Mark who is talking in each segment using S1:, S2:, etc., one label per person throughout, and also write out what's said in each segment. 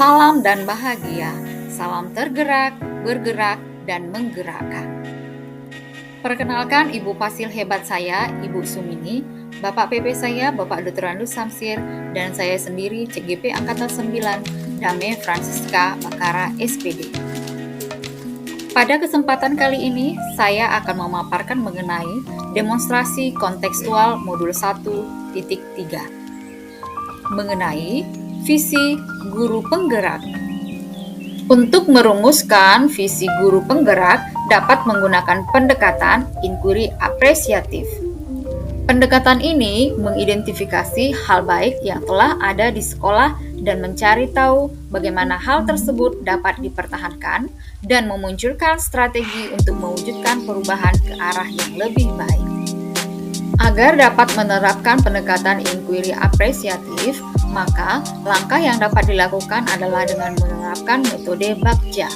S1: Salam dan bahagia, salam tergerak, bergerak, dan menggerakkan. Perkenalkan Ibu Fasil hebat saya, Ibu Sumini, Bapak PP saya, Bapak Dr. Andus Samsir, dan saya sendiri CGP Angkatan 9, Dame Francisca Bakara SPD. Pada kesempatan kali ini, saya akan memaparkan mengenai demonstrasi kontekstual modul 1.3 mengenai visi guru penggerak. Untuk merumuskan visi guru penggerak dapat menggunakan pendekatan inquiry apresiatif. Pendekatan ini mengidentifikasi hal baik yang telah ada di sekolah dan mencari tahu bagaimana hal tersebut dapat dipertahankan dan memunculkan strategi untuk mewujudkan perubahan ke arah yang lebih baik. Agar dapat menerapkan pendekatan inquiry apresiatif, maka langkah yang dapat dilakukan adalah dengan menerapkan metode Bagja.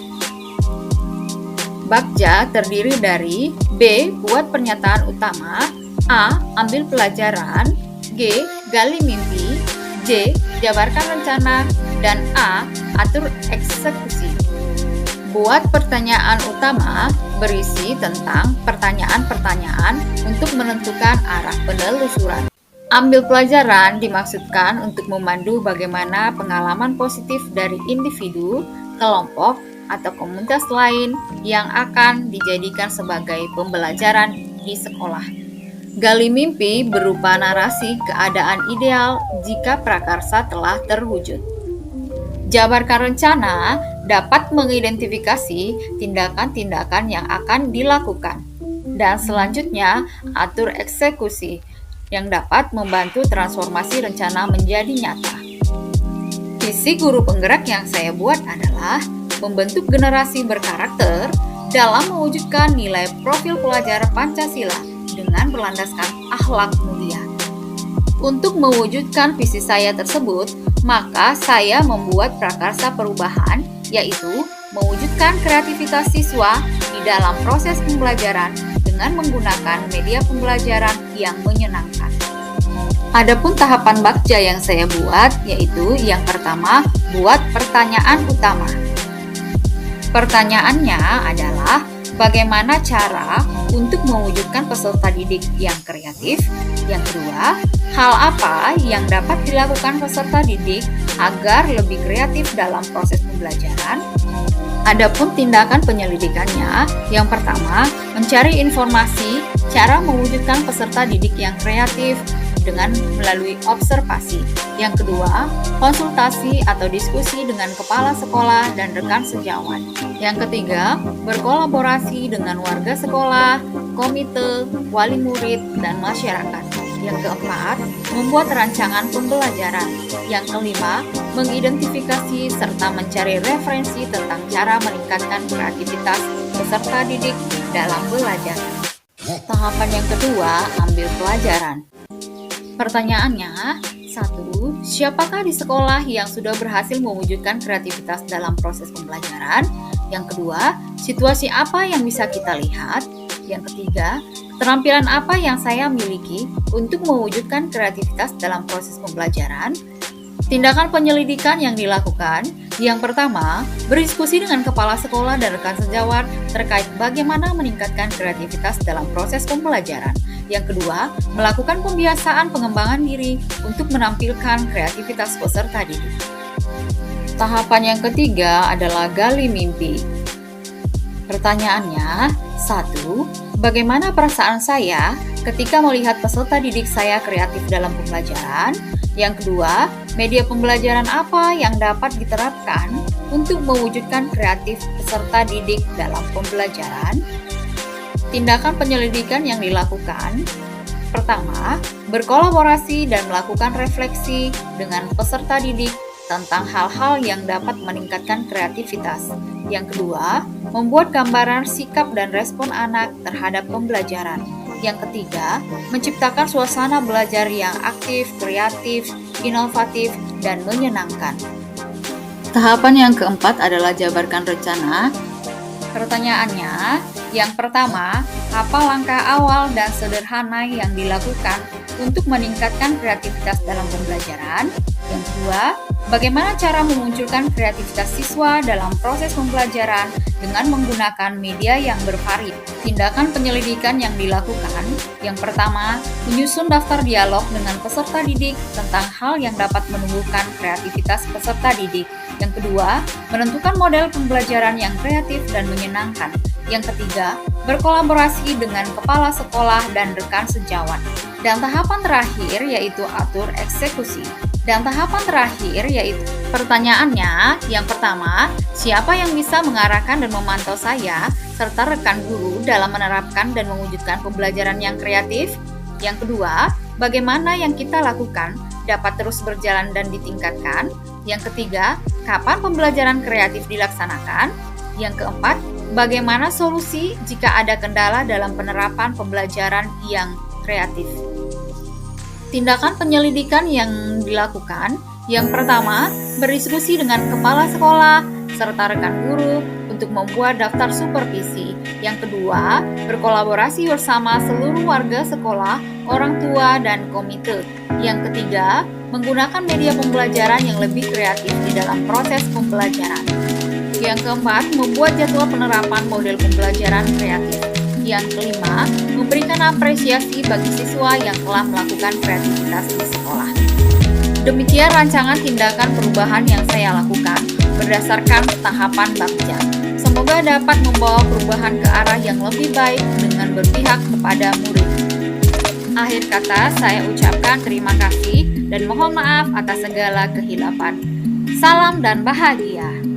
S1: Bagja terdiri dari B. Buat pernyataan utama, A. Ambil pelajaran, G. Gali mimpi, J. Jabarkan rencana, dan A. Atur eksekusi. Buat pertanyaan utama berisi tentang pertanyaan-pertanyaan untuk menentukan arah penelusuran. Ambil pelajaran dimaksudkan untuk memandu bagaimana pengalaman positif dari individu, kelompok, atau komunitas lain yang akan dijadikan sebagai pembelajaran di sekolah. Gali mimpi berupa narasi keadaan ideal jika prakarsa telah terwujud. Jabarkan rencana dapat mengidentifikasi tindakan-tindakan yang akan dilakukan. Dan selanjutnya, atur eksekusi yang dapat membantu transformasi rencana menjadi nyata. Visi guru penggerak yang saya buat adalah membentuk generasi berkarakter dalam mewujudkan nilai profil pelajar Pancasila dengan berlandaskan akhlak mulia. Untuk mewujudkan visi saya tersebut, maka saya membuat prakarsa perubahan, yaitu mewujudkan kreativitas siswa di dalam proses pembelajaran dengan menggunakan media pembelajaran yang menyenangkan. Adapun tahapan Bagja yang saya buat, yaitu yang pertama, buat pertanyaan utama. Pertanyaannya adalah, bagaimana cara untuk mewujudkan peserta didik yang kreatif? Yang kedua, hal apa yang dapat dilakukan peserta didik agar lebih kreatif dalam proses pembelajaran? Adapun tindakan penyelidikannya, yang pertama, mencari informasi cara mewujudkan peserta didik yang kreatif dengan melalui observasi. Yang kedua, konsultasi atau diskusi dengan kepala sekolah dan rekan sejawat. Yang ketiga, berkolaborasi dengan warga sekolah, komite, wali murid, dan masyarakat. Yang keempat, membuat rancangan pembelajaran. Yang kelima, mengidentifikasi serta mencari referensi tentang cara meningkatkan kreativitas peserta didik dalam belajar. Tahapan yang kedua, ambil pelajaran. Pertanyaannya, 1. Siapakah di sekolah yang sudah berhasil mewujudkan kreativitas dalam proses pembelajaran? Yang kedua, situasi apa yang bisa kita lihat? Yang ketiga, keterampilan apa yang saya miliki untuk mewujudkan kreativitas dalam proses pembelajaran? Tindakan penyelidikan yang dilakukan, yang pertama, berdiskusi dengan kepala sekolah dan rekan sejawat terkait bagaimana meningkatkan kreativitas dalam proses pembelajaran. Yang kedua, melakukan pembiasaan pengembangan diri untuk menampilkan kreativitas peserta didik. Tahapan yang ketiga adalah gali mimpi. Pertanyaannya, 1. Bagaimana perasaan saya ketika melihat peserta didik saya kreatif dalam pembelajaran? Yang kedua, media pembelajaran apa yang dapat diterapkan untuk mewujudkan kreatif peserta didik dalam pembelajaran? Tindakan penyelidikan yang dilakukan, pertama, berkolaborasi dan melakukan refleksi dengan peserta didik tentang hal-hal yang dapat meningkatkan kreativitas. Yang kedua, membuat gambaran sikap dan respon anak terhadap pembelajaran. Yang ketiga, menciptakan suasana belajar yang aktif, kreatif, inovatif, dan menyenangkan. Tahapan yang keempat adalah jabarkan rencana. Pertanyaannya, Yang pertama, apa langkah awal dan sederhana yang dilakukan untuk meningkatkan kreativitas dalam pembelajaran? Yang kedua, bagaimana cara memunculkan kreativitas siswa dalam proses pembelajaran dengan menggunakan media yang bervariasi? Tindakan penyelidikan yang dilakukan. Yang pertama, menyusun daftar dialog dengan peserta didik tentang hal yang dapat menumbuhkan kreativitas peserta didik. Yang kedua, menentukan model pembelajaran yang kreatif dan menyenangkan. Yang ketiga, berkolaborasi dengan kepala sekolah dan rekan sejawat. Dan tahapan terakhir yaitu atur eksekusi. Dan tahapan terakhir yaitu pertanyaannya, yang pertama, siapa yang bisa mengarahkan dan memantau saya serta rekan guru dalam menerapkan dan mewujudkan pembelajaran yang kreatif? Yang kedua, bagaimana yang kita lakukan dapat terus berjalan dan ditingkatkan? Yang ketiga, kapan pembelajaran kreatif dilaksanakan? Yang keempat, bagaimana solusi jika ada kendala dalam penerapan pembelajaran yang kreatif? Tindakan penyelidikan yang dilakukan. Yang pertama, berdiskusi dengan kepala sekolah serta rekan guru untuk membuat daftar supervisi. Yang kedua, berkolaborasi bersama seluruh warga sekolah, orang tua, dan komite. Yang ketiga, menggunakan media pembelajaran yang lebih kreatif di dalam proses pembelajaran. Yang keempat, membuat jadwal penerapan model pembelajaran kreatif. Yang kelima, memberikan apresiasi bagi siswa yang telah melakukan kreativitas di sekolah. Demikian rancangan tindakan perubahan yang saya lakukan berdasarkan tahapan Bagja. Semoga dapat membawa perubahan ke arah yang lebih baik dengan berpihak kepada murid. Akhir kata, saya ucapkan terima kasih dan mohon maaf atas segala kehilapan. Salam dan bahagia.